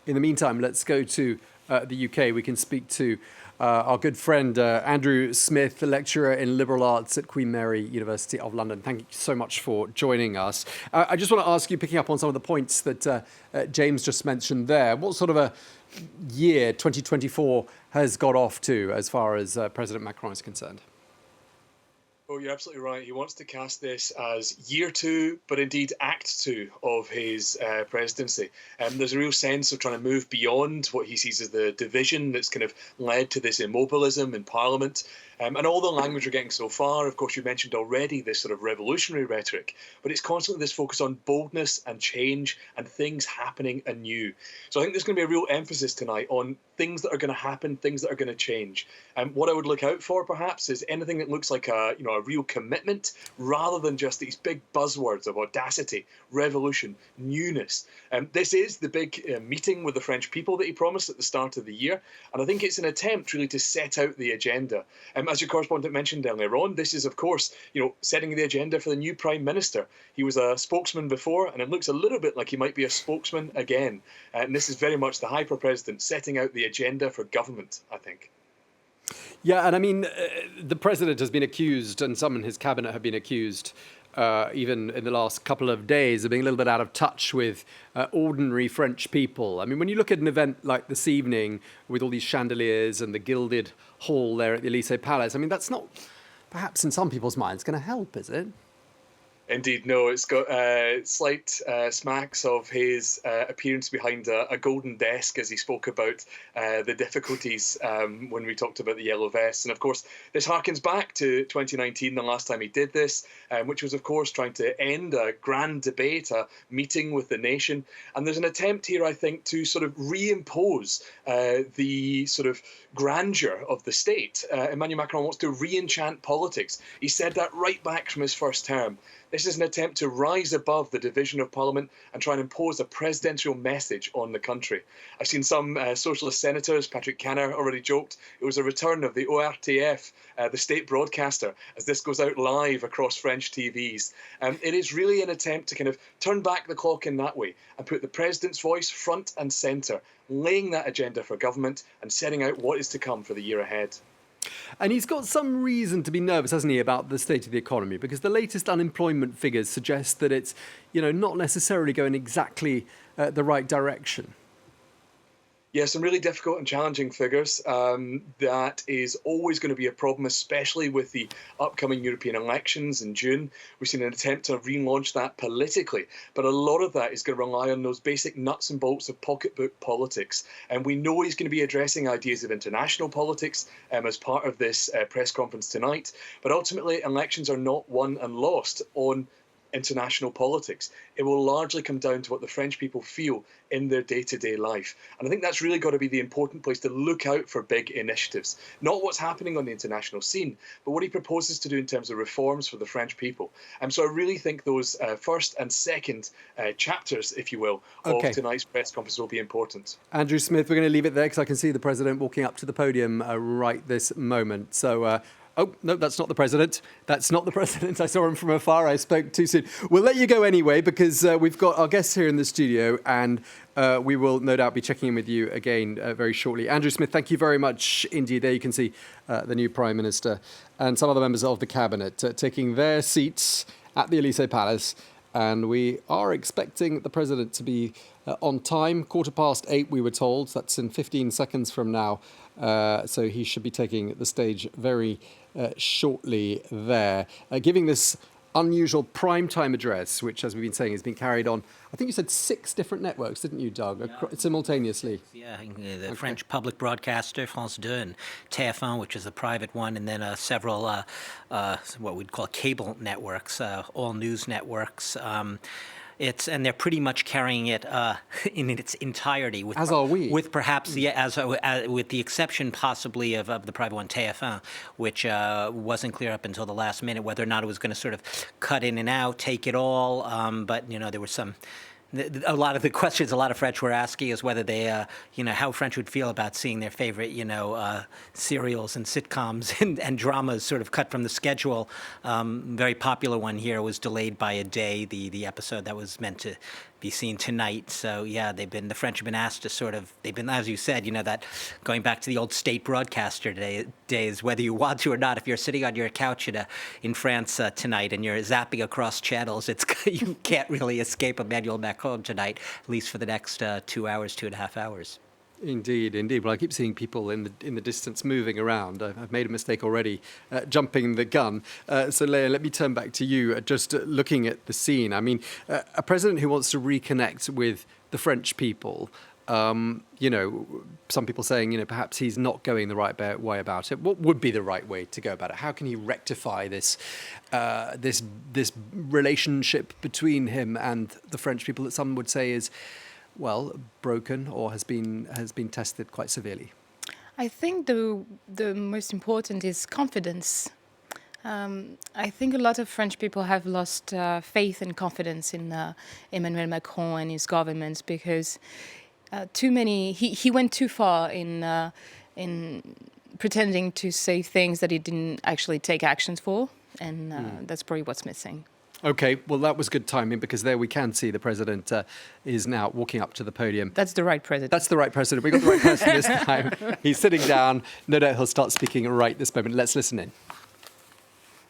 in the meantime, let's go to the UK. We can speak to our good friend Andrew Smith, a lecturer in liberal arts at Queen Mary University of London. Thank you so much for joining us. I just want to ask you, picking up on some of the points that James just mentioned there, what sort of a year 2024 has got off to as far as President Macron is concerned? Oh, you're absolutely right. He wants to cast this as year two, but indeed act two of his presidency. There's a real sense of trying to move beyond what he sees as the division that's kind of led to this immobilism in Parliament. And all the language we're getting so far, of course, you mentioned already this sort of revolutionary rhetoric, but it's constantly this focus on boldness and change and things happening anew. So I think there's going to be a real emphasis tonight on things that are going to happen, things that are going to change. And what I would look out for, perhaps, is anything that looks like a real commitment, rather than just these big buzzwords of audacity, revolution, newness. This is the big meeting with the French people that he promised at the start of the year, and I think it's an attempt really to set out the agenda. As your correspondent mentioned earlier on, this is, of course, setting the agenda for the new Prime Minister. He was a spokesman before, and it looks a little bit like he might be a spokesman again. And this is very much the Hyper-President setting out the agenda for government, I think. Yeah, and I mean, the president has been accused, and some in his cabinet have been accused, even in the last couple of days, of being a little bit out of touch with ordinary French people. I mean, when you look at an event like this evening with all these chandeliers and the gilded hall there at the Élysée Palace, I mean, that's not, perhaps in some people's minds, going to help, is it? Indeed, no. It's got slight smacks of his appearance behind a golden desk as he spoke about the difficulties when we talked about the yellow vests. And of course, this harkens back to 2019, the last time he did this, which was, of course, trying to end a grand debate, a meeting with the nation. And there's an attempt here, I think, to sort of reimpose the sort of grandeur of the state. Emmanuel Macron wants to re-enchant politics. He said that right back from his first term. This is an attempt to rise above the division of Parliament and try and impose a presidential message on the country. I've seen some socialist senators, Patrick Canner already joked, it was a return of the ORTF, the state broadcaster, as this goes out live across French TVs. It is really an attempt to kind of turn back the clock in that way and put the president's voice front and centre, laying that agenda for government and setting out what is to come for the year ahead. And he's got some reason to be nervous, hasn't he, about the state of the economy? Because the latest unemployment figures suggest that it's, not necessarily going exactly the right direction. Yeah, some really difficult and challenging figures. That is always going to be a problem, especially with the upcoming European elections in June. We've seen an attempt to relaunch that politically, but a lot of that is going to rely on those basic nuts and bolts of pocketbook politics. And we know he's going to be addressing ideas of international politics as part of this press conference tonight. But ultimately, elections are not won and lost on international politics. It will largely come down to what the French people feel in their day-to-day life. And I think that's really got to be the important place to look out for big initiatives. Not what's happening on the international scene, but what he proposes to do in terms of reforms for the French people. So I really think those first and second chapters, if you will, of tonight's press conference will be important. Andrew Smith, we're going to leave it there because I can see the president walking up to the podium right this moment. So oh, no, that's not the president. That's not the president. I saw him from afar. I spoke too soon. We'll let you go anyway because we've got our guests here in the studio and we will no doubt be checking in with you again very shortly. Andrew Smith, thank you very much indeed. There you can see the new Prime Minister and some other members of the Cabinet taking their seats at the Élysée Palace. And we are expecting the president to be on time, 8:15, we were told. That's in 15 seconds from now. So he should be taking the stage very shortly there, giving this unusual primetime address, which, as we've been saying, has been carried on, I think you said 6 different networks, didn't you, Doug, simultaneously? Yeah, the French public broadcaster, France 2, and TF1, which is a private one, and then several what we'd call cable networks, all news networks. And they're pretty much carrying it in its entirety. As are we. With perhaps, with the exception possibly of the private one, TF1, which wasn't clear up until the last minute whether or not it was going to sort of cut in and out, take it all. But, there was some... A lot of the questions a lot of French were asking is whether they, how French would feel about seeing their favorite, serials and sitcoms and dramas sort of cut from the schedule. Very popular one here was delayed by a day. The episode that was meant to be seen tonight. So yeah, the French have been asked to they've been, as you said, that going back to the old state broadcaster days, whether you want to or not, if you're sitting on your couch in France tonight and you're zapping across channels, you can't really escape Emmanuel Macron tonight, at least for the next 2 hours, 2.5 hours. Indeed, indeed. Well, I keep seeing people in the distance moving around. I've made a mistake already, jumping the gun. So, Léa, let me turn back to you. Just looking at the scene, I mean, a president who wants to reconnect with the French people. Some people saying, perhaps he's not going the right way about it. What would be the right way to go about it? How can he rectify this relationship between him and the French people that some would say is, well, broken or has been tested quite severely? I think the most important is confidence. I think a lot of French people have lost faith and confidence in Emmanuel Macron and his government because he went too far in pretending to say things that he didn't actually take actions for, and that's probably what's missing. Okay, well, that was good timing because there we can see the president is now walking up to the podium. That's the right president. That's the right president. We got the right person this time. He's sitting down. No doubt he'll start speaking right this moment. Let's listen in.